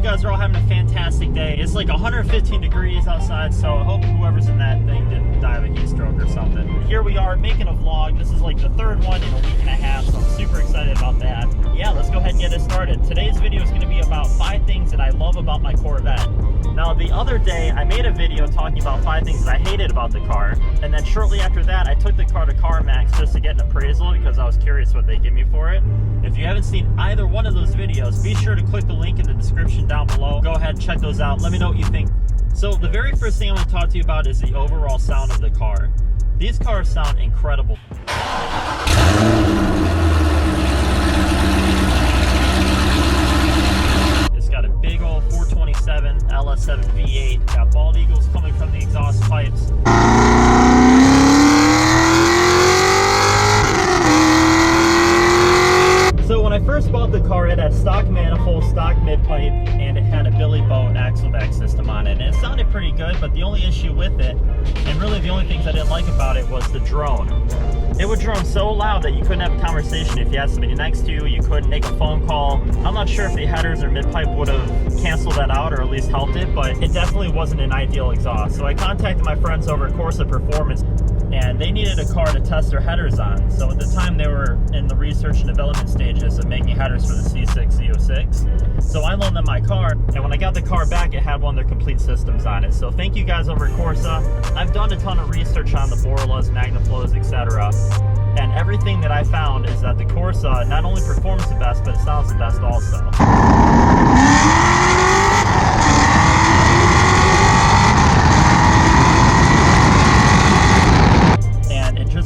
guys are all having a fantastic day. It's like 115 degrees outside, so I hope whoever's in that thing didn't die of a heat stroke or something. Here we are making a vlog. This is like the third one in a week and a half, so I'm super excited about that. Yeah, let's go ahead and get it started. Today's video is going to be about 5 things that I love about my Corvette. Now, the other day, I made a video talking about 5 things that I hated about the car, and then shortly after that, I took the car to Carmax just to get an appraisal because I was curious what they give me for it. If you haven't seen either one of those videos, be sure to click the link in the description down below. Go ahead and check those out. Let me know what you think. So the very first thing I'm going to talk to you about is the overall sound of the car. These cars sound incredible. It's got a big old 427 LS7 V8. Got bald eagles coming from the exhaust pipes. So when I first bought the car, it had stock manifold, stock mid-pipe, and it had a Billy Boat axle back system on it. And it sounded pretty good, but the only issue with it, and really the only things I didn't like about it, was the drone. It would drone so loud that you couldn't have a conversation if you had somebody next to you. You couldn't make a phone call. I'm not sure if the headers or mid-pipe would have canceled that out or at least helped it, but it definitely wasn't an ideal exhaust. So I contacted my friends over at Corsa Performance, and they needed a car to test their headers on. So at the time they were in the research and development stages of making headers for the C6 Z06. So I loaned them my car, and when I got the car back, it had one of their complete systems on it. So thank you guys over at Corsa. I've done a ton of research on the Borlas, Magnaflows, etc. And everything that I found is that the Corsa not only performs the best, but it sounds the best also.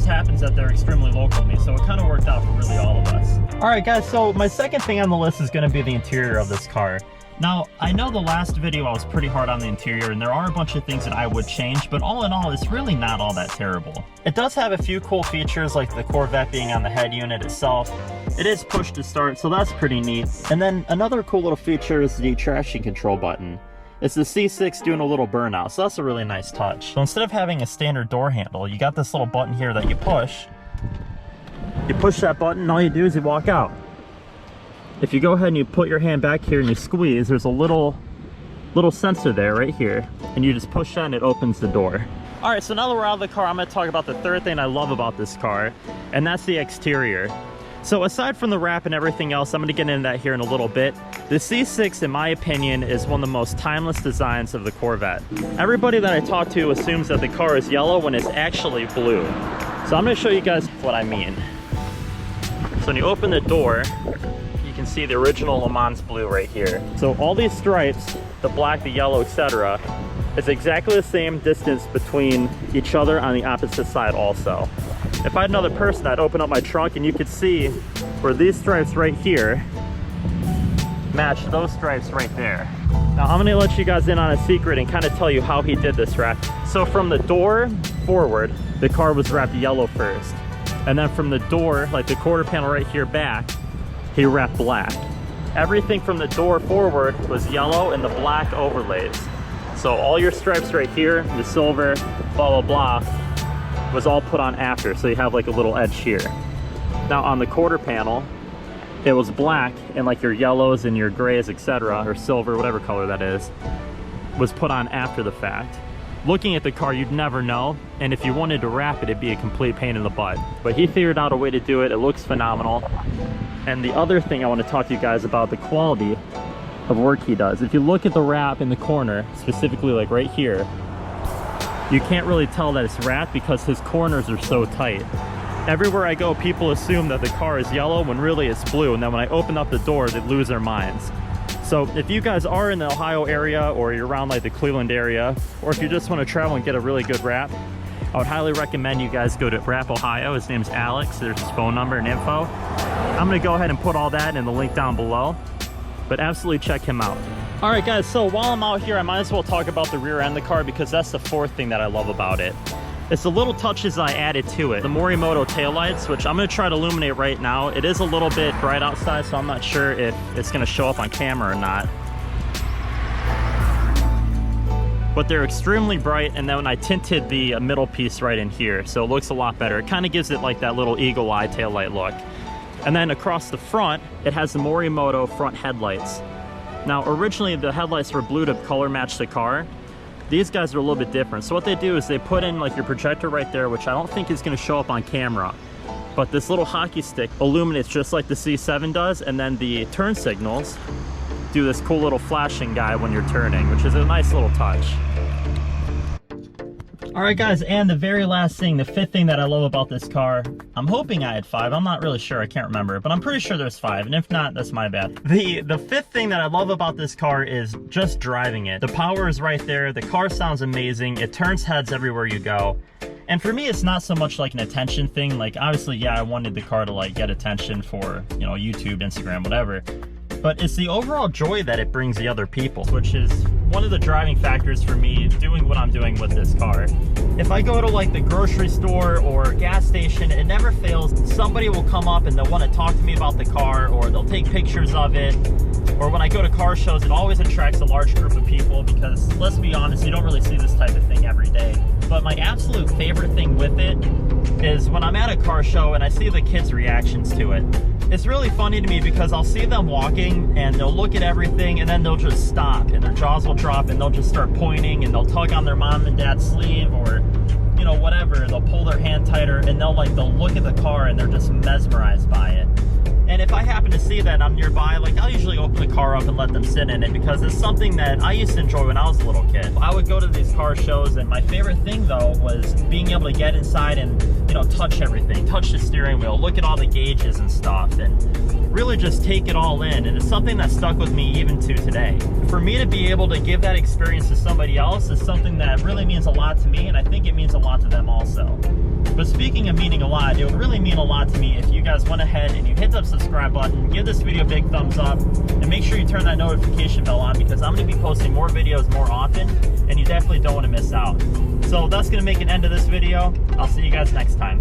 Happens that they're extremely local to me, so it kind of worked out for really all of us. Alright guys, so my second thing on the list is going to be the interior of this car. Now, I know the last video I was pretty hard on the interior, and there are a bunch of things that I would change, but all in all, it's really not all that terrible. It does have a few cool features, like the Corvette being on the head unit itself. It is push to start, so that's pretty neat. And then another cool little feature is the traction control button. It's the C6 doing a little burnout, so that's a really nice touch. So instead of having a standard door handle, you got this little button here that you push. You push that button, and all you do is you walk out. If you go ahead and you put your hand back here and you squeeze, there's a little sensor there right here, and you just push that and it opens the door. All right, so now that we're out of the car, I'm gonna talk about the third thing I love about this car, and that's the exterior. So aside from the wrap and everything else, I'm going to get into that here in a little bit. The C6, in my opinion, is one of the most timeless designs of the Corvette. Everybody that I talk to assumes that the car is yellow when it's actually blue. So I'm going to show you guys what I mean. So when you open the door, you can see the original Le Mans blue right here. So all these stripes, the black, the yellow, etc., is exactly the same distance between each other on the opposite side also. If I had another person, I'd open up my trunk and you could see where these stripes right here match those stripes right there. Now I'm gonna let you guys in on a secret and kind of tell you how he did this wrap. So from the door forward, the car was wrapped yellow first. And then from the door, like the quarter panel right here back, he wrapped black. Everything from the door forward was yellow and the black overlays. So all your stripes right here, the silver, blah, blah, blah, was all put on after, so you have like a little edge here. Now on the quarter panel, it was black, and like your yellows and your grays, etc., or silver, whatever color that is, was put on after the fact. Looking at the car, you'd never know, and if you wanted to wrap it, it'd be a complete pain in the butt. But he figured out a way to do it. It looks phenomenal. And the other thing I want to talk to you guys about, the quality of work he does. If you look at the wrap in the corner, specifically like right here, you can't really tell that it's wrapped because his corners are so tight. Everywhere I go, people assume that the car is yellow when really it's blue, and then when I open up the door, they lose their minds. So if you guys are in the Ohio area, or you're around like the Cleveland area, or if you just want to travel and get a really good wrap, I would highly recommend you guys go to Wrap Ohio. His name's Alex. There's his phone number and info. I'm going to go ahead and put all that in the link down below, but absolutely check him out. Alright guys, so while I'm out here, I might as well talk about the rear end of the car because that's the fourth thing that I love about it. It's the little touches I added to it. The Morimoto taillights, which I'm going to try to illuminate right now. It is a little bit bright outside, so I'm not sure if it's going to show up on camera or not. But they're extremely bright, and then when I tinted the middle piece right in here, so it looks a lot better. It kind of gives it like that little eagle eye taillight look. And then across the front, it has the Morimoto front headlights. Now, originally the headlights were blue to color match the car. These guys are a little bit different. So what they do is they put in like your projector right there, which I don't think is gonna show up on camera. But this little hockey stick illuminates just like the C7 does, and then the turn signals do this cool little flashing guy when you're turning, which is a nice little touch. All right, guys, and the very last thing, the fifth thing that I love about this car, I'm hoping I had 5. I'm not really sure, I can't remember, but I'm pretty sure there's 5, and if not, that's my bad. The fifth thing that I love about this car is just driving it. The power is right there, the car sounds amazing, it turns heads everywhere you go. And for me, it's not so much like an attention thing. Like, obviously, yeah, I wanted the car to like get attention for, you know, YouTube, Instagram, whatever. But it's the overall joy that it brings the other people, which is one of the driving factors for me doing what I'm doing with this car. If I go to like the grocery store or gas station, it never fails. Somebody will come up and they'll want to talk to me about the car, or they'll take pictures of it. Or when I go to car shows, it always attracts a large group of people because, let's be honest, you don't really see this type of thing every day. But my absolute favorite thing with it is when I'm at a car show and I see the kids' reactions to it. It's really funny to me because I'll see them walking and they'll look at everything and then they'll just stop and their jaws will drop and they'll just start pointing and they'll tug on their mom and dad's sleeve, or, you know, whatever. They'll pull their hand tighter and they'll look at the car and they're just mesmerized by it. And if I happen to see that I'm nearby, like, I'll usually open the car up and let them sit in it because it's something that I used to enjoy when I was a little kid. I would go to these car shows, and my favorite thing though was being able to get inside and, you know, touch everything, touch the steering wheel, look at all the gauges and stuff, and really just take it all in. And it's something that stuck with me even to today. For me to be able to give that experience to somebody else is something that really means a lot to me, and I think it means a lot to them also. But speaking of meaning a lot, it would really mean a lot to me if you guys went ahead and you hit that subscribe button, give this video a big thumbs up, and make sure you turn that notification bell on because I'm going to be posting more videos more often, and you definitely don't want to miss out. So that's going to make an end of this video. I'll see you guys next time.